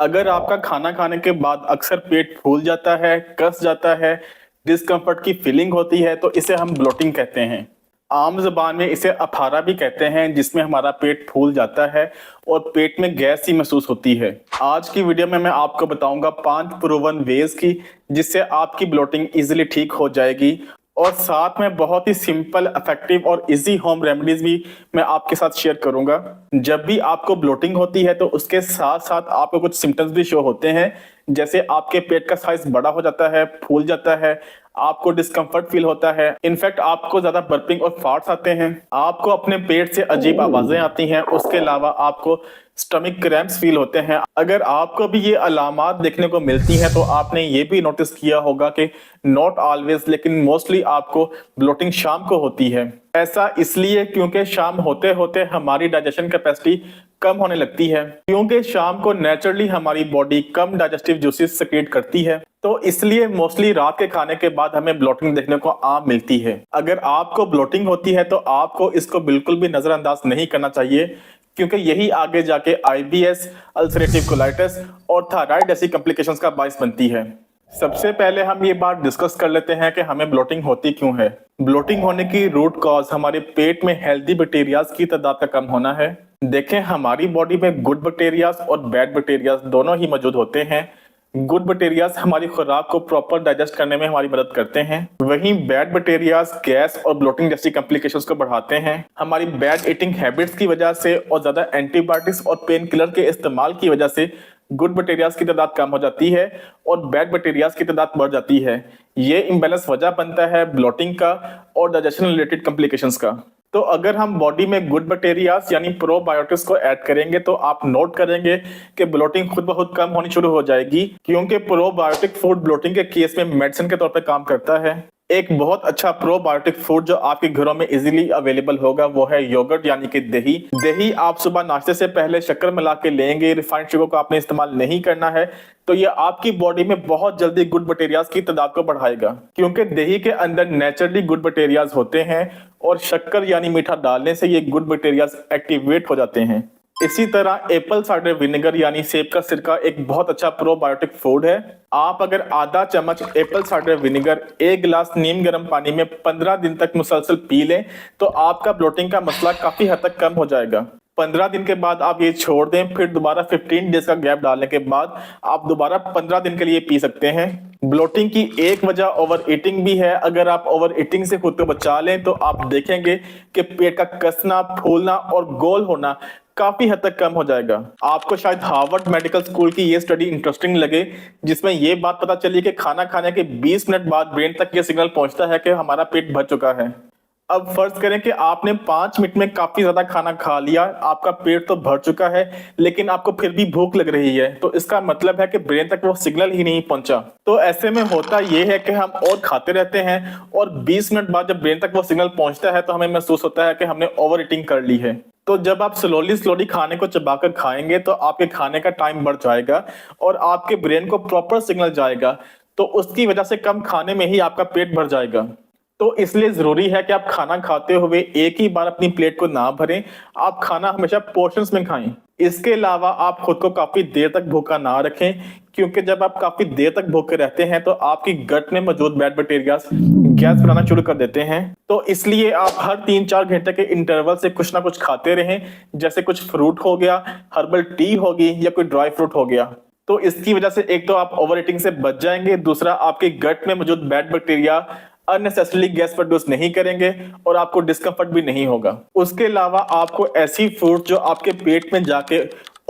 अगर आपका खाना खाने के बाद अक्सर पेट फूल जाता है, कस जाता है, डिस्कम्फर्ट की फीलिंग होती है, तो इसे हम ब्लोटिंग कहते हैं। आम ज़बान में इसे अफारा भी कहते हैं, जिसमें हमारा पेट फूल जाता है और पेट में गैस सी महसूस होती है। आज की वीडियो में मैं आपको बताऊंगा 5 प्रूवन वेज की, जिससे आपकी ब्लोटिंग इजीली ठीक हो जाएगी। और साथ में बहुत ही सिंपल, इफेक्टिव और इजी होम रेमेडीज भी मैं आपके साथ शेयर करूंगा। जब भी आपको ब्लोटिंग होती है तो उसके साथ साथ आपको कुछ सिम्टम्स भी शो होते हैं, जैसे आपके पेट का साइज बड़ा हो जाता है, फूल जाता है, आपको डिस्कम्फर्ट फील होता है, इनफैक्ट आपको ज्यादा बर्पिंग और फार्ट्स आते हैं, आपको अपने पेट से अजीब आवाजें आती हैं, उसके अलावा आपको स्टमक क्रैम्प्स फील होते हैं। अगर आपको भी ये अलामात देखने को मिलती हैं तो आपने ये भी नोटिस किया होगा कि नॉट ऑलवेज लेकिन मोस्टली आपको ब्लोटिंग शाम को होती है। ऐसा इसलिए क्योंकि शाम होते होते हमारी डाइजेशन कैपेसिटी कम होने लगती है, क्योंकि शाम को नेचुरली हमारी बॉडी कम डाइजेस्टिव जूसेस सेक्रेट करती है, तो इसलिए मोस्टली रात के खाने के बाद हमें ब्लोटिंग देखने को आम मिलती है। अगर आपको ब्लोटिंग होती है तो आपको इसको बिल्कुल भी नजरअंदाज नहीं करना चाहिए, क्योंकि यही आगे जाके आईबीएस, अल्सरेटिव कोलाइटिस और थायराइड जैसी कॉम्प्लिकेशंस का बायस बनती है। सबसे पहले हम ये बात डिस्कस कर लेते हैं कि हमें ब्लोटिंग होती क्यों है। ब्लोटिंग होने की रूट कॉज हमारे पेट में हेल्दी बैक्टीरियाज की तादाद का कम होना है। देखें, हमारी बॉडी में गुड बैक्टीरियाज और बैड बैक्टीरियाज दोनों ही मौजूद होते हैं। गुड बैक्टीरियाज हमारी खुराक को प्रॉपर डाइजेस्ट करने में हमारी मदद करते हैं, वहीं बैड बैक्टीरियाज गैस और ब्लोटिंग जैसी कॉम्प्लिकेशंस को बढ़ाते हैं। हमारी बैड ईटिंग हैबिट्स की वजह से और ज्यादा एंटीबायोटिक्स और पेन किलर के इस्तेमाल की वजह से गुड बैक्टीरियाज की तादाद कम हो जाती है और बैड बैक्टीरियाज की तादाद बढ़ जाती है। ये इम्बैलेंस वजह बनता है ब्लोटिंग का और डाइजेशन रिलेटेड कॉम्प्लिकेशंस का। तो अगर हम बॉडी में गुड बैक्टीरियाज यानी प्रोबायोटिक्स को ऐड करेंगे तो आप नोट करेंगे कि ब्लोटिंग खुद ब खुद कम होनी शुरू हो जाएगी, क्योंकि प्रोबायोटिक फूड ब्लोटिंग के केस में मेडिसिन के तौर पर काम करता है। एक बहुत अच्छा प्रोबायोटिक फूड जो आपके घरों में इजीली अवेलेबल होगा वो है योगर्ट यानी कि दही। दही आप सुबह नाश्ते से पहले शक्कर मिला के लेंगे, रिफाइंड शुगर को आपने इस्तेमाल नहीं करना है, तो ये आपकी बॉडी में बहुत जल्दी गुड बैक्टीरियाज की तादाद को बढ़ाएगा, क्योंकि दही के अंदर नेचुरली गुड बैक्टीरियाज होते हैं और शक्कर यानी मीठा डालने से ये गुड बैक्टीरियाज एक्टिवेट हो जाते हैं। इसी तरह एप्पल साइडर विनेगर यानी सेब का सिरका एक बहुत अच्छा प्रोबायोटिक फूड है। आप अगर आधा चम्मच एप्पल साइडर विनेगर 1 गिलास नीम गर्म पानी में 15 दिन तक मुसलसल पी लें तो आपका ब्लोटिंग का मसला काफी हद तक कम हो जाएगा। 15 दिन के बाद आप ये छोड़ दें, फिर दोबारा 15 डेज का गैप डालने के बाद आप दोबारा 15 दिन के लिए पी सकते हैं। ब्लोटिंग की एक वजह ओवर ईटिंग भी है। अगर आप ओवर ईटिंग से खुद को बचा लें तो आप देखेंगे कि पेट का कसना, फूलना और गोल होना काफी हद तक कम हो जाएगा। आपको शायद हार्वर्ड मेडिकल स्कूल की ये स्टडी इंटरेस्टिंग लगे, जिसमें ये बात पता चली कि खाना खाने के 20 मिनट बाद ब्रेन तक ये सिग्नल पहुंचता है कि हमारा पेट भर चुका है। अब फर्ज करें कि आपने 5 मिनट में काफी ज्यादा खाना खा लिया, आपका पेट तो भर चुका है लेकिन आपको फिर भी भूख लग रही है, तो इसका मतलब है कि ब्रेन तक वो सिग्नल ही नहीं पहुंचा। तो ऐसे में होता यह है कि हम और खाते रहते हैं और 20 मिनट बाद जब ब्रेन तक वो सिग्नल पहुंचता है तो हमें महसूस होता है कि हमने ओवर ईटिंग कर ली है। तो जब आप स्लोली खाने को चबाकर खाएंगे तो आपके खाने का टाइम बढ़ जाएगा और आपके ब्रेन को प्रॉपर सिग्नल जाएगा, तो उसकी वजह से कम खाने में ही आपका पेट भर जाएगा। तो इसलिए जरूरी है कि आप खाना खाते हुए एक ही बार अपनी प्लेट को ना भरें, आप खाना हमेशा पोर्शंस में खाएं। इसके अलावा आप खुद को काफी देर तक भूखा ना रखें, क्योंकि जब आप काफी देर तक भूखे रहते हैं तो आपकी गट में मौजूद बैड बैक्टीरिया गैस बनाना शुरू कर देते हैं। तो इसलिए आप हर 3-4 घंटे के इंटरवल से कुछ ना कुछ खाते रहें, जैसे कुछ फ्रूट हो गया, हर्बल टी होगी या कोई ड्राई फ्रूट हो गया। तो इसकी वजह से एक तो आप ओवर ईटिंग से बच जाएंगे, दूसरा आपके गट में मौजूद bad bacteria unnecessarily gas produce नहीं करेंगे और आपको डिस्कम्फर्ट भी नहीं होगा। उसके अलावा आपको ऐसी फूड जो आपके पेट में जाके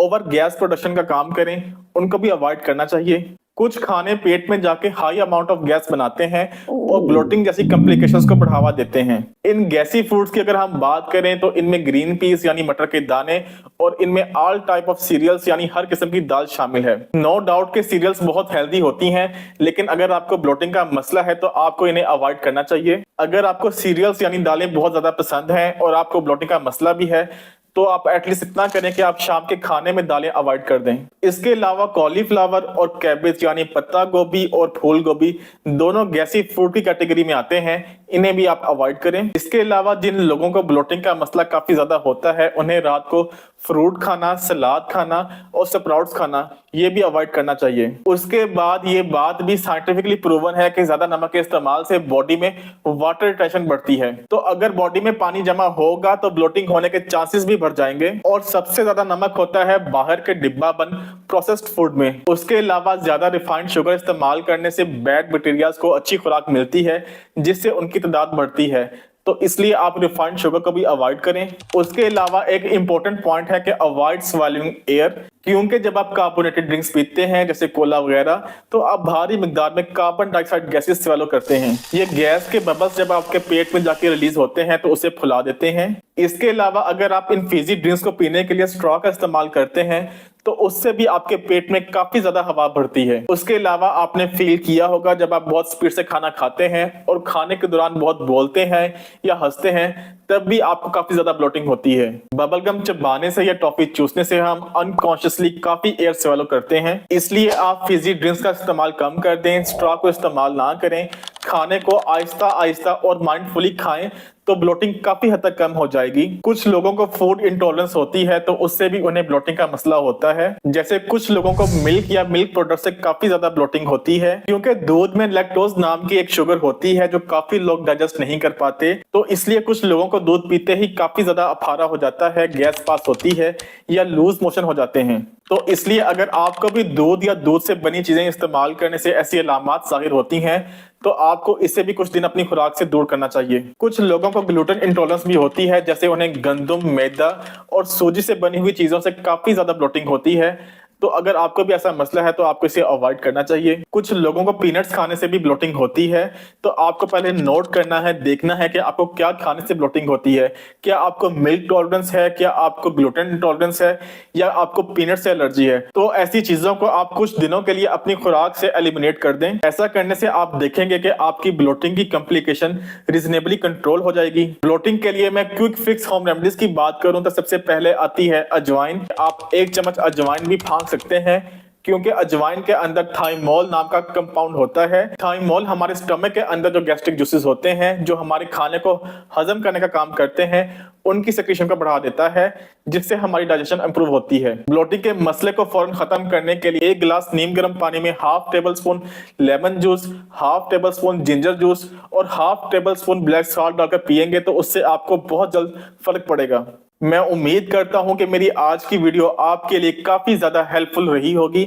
ओवर गैस प्रोडक्शन का काम करें उनको भी अवॉइड करना चाहिए। कुछ खाने पेट में जाके हाई अमाउंट ऑफ गैस बनाते हैं और ब्लोटिंग जैसी कॉम्प्लिकेशंस को बढ़ावा देते हैं। इन गैसी फूड्स की अगर हम बात करें तो इनमें ग्रीन पीस यानी मटर के दाने और इनमें ऑल टाइप ऑफ सीरियल्स यानी हर किस्म की दाल शामिल है। नो डाउट के सीरियल्स बहुत हेल्दी होती हैं, लेकिन अगर आपको ब्लोटिंग का मसला है तो आपको इन्हें अवॉइड करना चाहिए। अगर आपको सीरियल्स यानी दालें बहुत ज्यादा पसंद हैं और आपको ब्लोटिंग का मसला भी है तो आप एटलीस्ट इतना करें कि आप शाम के खाने में दालें अवॉइड कर दें। इसके अलावा कॉलीफ्लावर और कैबेज यानी पत्ता गोभी और फूल गोभी दोनों गैसी फूड की कैटेगरी में आते हैं, इन्हें भी आप अवॉइड करें। इसके अलावा जिन लोगों को ब्लोटिंग का मसला काफी ज्यादा होता है उन्हें रात को फ्रूट खाना, सलाद खाना और स्प्राउट्स खाना, ये भी अवॉइड करना चाहिए। उसके बाद ये बात भी साइंटिफिकली प्रूवन है कि ज्यादा नमक के इस्तेमाल से बॉडी में वाटर रिटेंशन बढ़ती है। तो अगर बॉडी में पानी जमा होगा तो ब्लोटिंग होने के चांसेस भी बढ़ जाएंगे। और सबसे ज्यादा नमक होता है बाहर के डिब्बा बंद प्रोसेस्ड फूड में। उसके अलावा ज्यादा रिफाइंड शुगर इस्तेमाल करने से बैड बैक्टीरिया को अच्छी खुराक मिलती है, जिससे उनकी तादाद बढ़ती है। तो इसलिए आप रिफाइंड शुगर को भी अवॉइड करें। उसके अलावा एक इंपॉर्टेंट पॉइंट है कि अवॉइड स्वेलिंग एयर, क्योंकि जब आप कार्बोनेटेड ड्रिंक्स पीते हैं जैसे कोला वगैरह, तो आप भारी मिकदार में कार्बन डाइऑक्साइड गैसेस स्वेलो करते हैं। ये गैस के बबल्स जब आपके पेट में जाके रिलीज होते हैं तो उसे फुला देते हैं। इसके अलावा अगर आप इन फीजी ड्रिंक्स को पीने के लिए स्ट्रॉ का इस्तेमाल करते हैं तो उससे भी आपके पेट में काफी ज्यादा हवा भरती है। उसके अलावा आपने फील किया होगा जब आप बहुत स्पीड से खाना खाते हैं और खाने के दौरान बहुत बोलते हैं या हंसते हैं, तब भी आपको काफी ज्यादा ब्लोटिंग होती है। बबल गम चबाने से या टॉफी चूसने से हम अनकॉन्शियसली काफी एयर स्वेलो करते हैं। इसलिए आप फिजी ड्रिंक्स का इस्तेमाल कम कर दें, स्ट्रॉ को इस्तेमाल ना करें। खाने को आहिस्ता आहिस्ता और माइंडफुली खाएं तो ब्लोटिंग काफी हद तक कम हो जाएगी। कुछ लोगों को फूड इंटॉलरेंस होती है तो उससे भी उन्हें ब्लोटिंग का मसला होता है। जैसे कुछ लोगों को मिल्क या मिल्क प्रोडक्ट से काफी ज्यादा ब्लोटिंग होती है, क्योंकि दूध में लैक्टोज नाम की एक शुगर होती है जो काफी लोग डाइजेस्ट नहीं कर पाते। तो इसलिए कुछ लोगों को दूध पीते ही काफी ज्यादा अफारा हो जाता है, गैस पास होती है या लूज मोशन हो जाते हैं। तो इसलिए अगर आपको भी दूध या दूध से बनी चीजें इस्तेमाल करने से ऐसी अलामात जाहिर होती हैं तो आपको इसे भी कुछ दिन अपनी खुराक से दूर करना चाहिए। कुछ लोगों को ग्लूटेन इंटॉलरेंस भी होती है, जैसे उन्हें गंदम, मैदा और सूजी से बनी हुई चीजों से काफी ज्यादा ब्लोटिंग होती है। तो अगर आपको भी ऐसा मसला है तो आपको इसे अवॉइड करना चाहिए। कुछ लोगों को पीनट्स खाने से भी ब्लोटिंग होती है, तो आपको पहले नोट करना है, देखना है कि आपको क्या खाने से ब्लोटिंग होती है। क्या आपको मिल्क टॉलरेंस है, क्या आपको ग्लूटेन इंटॉलरेंस है, या आपको पीनट से एलर्जी है। तो ऐसी चीजों को आप कुछ दिनों के लिए अपनी खुराक से एलिमिनेट कर दें। ऐसा करने से आप देखेंगे कि आपकी ब्लोटिंग की कॉम्प्लिकेशन रीजनेबली कंट्रोल हो जाएगी। ब्लोटिंग के लिए मैं क्विक फिक्स होम रेमेडीज की बात करूं तो सबसे पहले आती है अजवाइन। आप 1 चम्मच अजवाइन भी फांक सकते हैं, क्योंकि अजवाइन के अंदर थाइमोल नाम का कंपाउंड होता है। थाइमोल हमारे स्टमक के अंदर जो गैस्ट्रिक जूसेस होते हैं, जो हमारे खाने को हजम करने का काम करते हैं, उनकी सेक्रेशन को बढ़ा देता है, जिससे हमारी डाइजेशन इंप्रूव होती है। ब्लोटिंग के मसले को फौरन खत्म करने के लिए 1 गिलास नीम गर्म पानी में ½ table spoon lemon juice, ½ table spoon ginger juice और ½ टेबल स्पून ब्लैक सॉल्ट डालकर पिएंगे तो उससे आपको बहुत जल्द फर्क पड़ेगा। मैं उम्मीद करता हूं कि मेरी आज की वीडियो आपके लिए काफी ज्यादा हेल्पफुल रही होगी।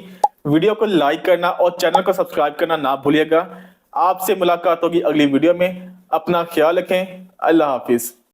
वीडियो को लाइक करना और चैनल को सब्सक्राइब करना ना भूलिएगा। आपसे मुलाकात होगी अगली वीडियो में। अपना ख्याल रखें। अल्लाह हाफिज।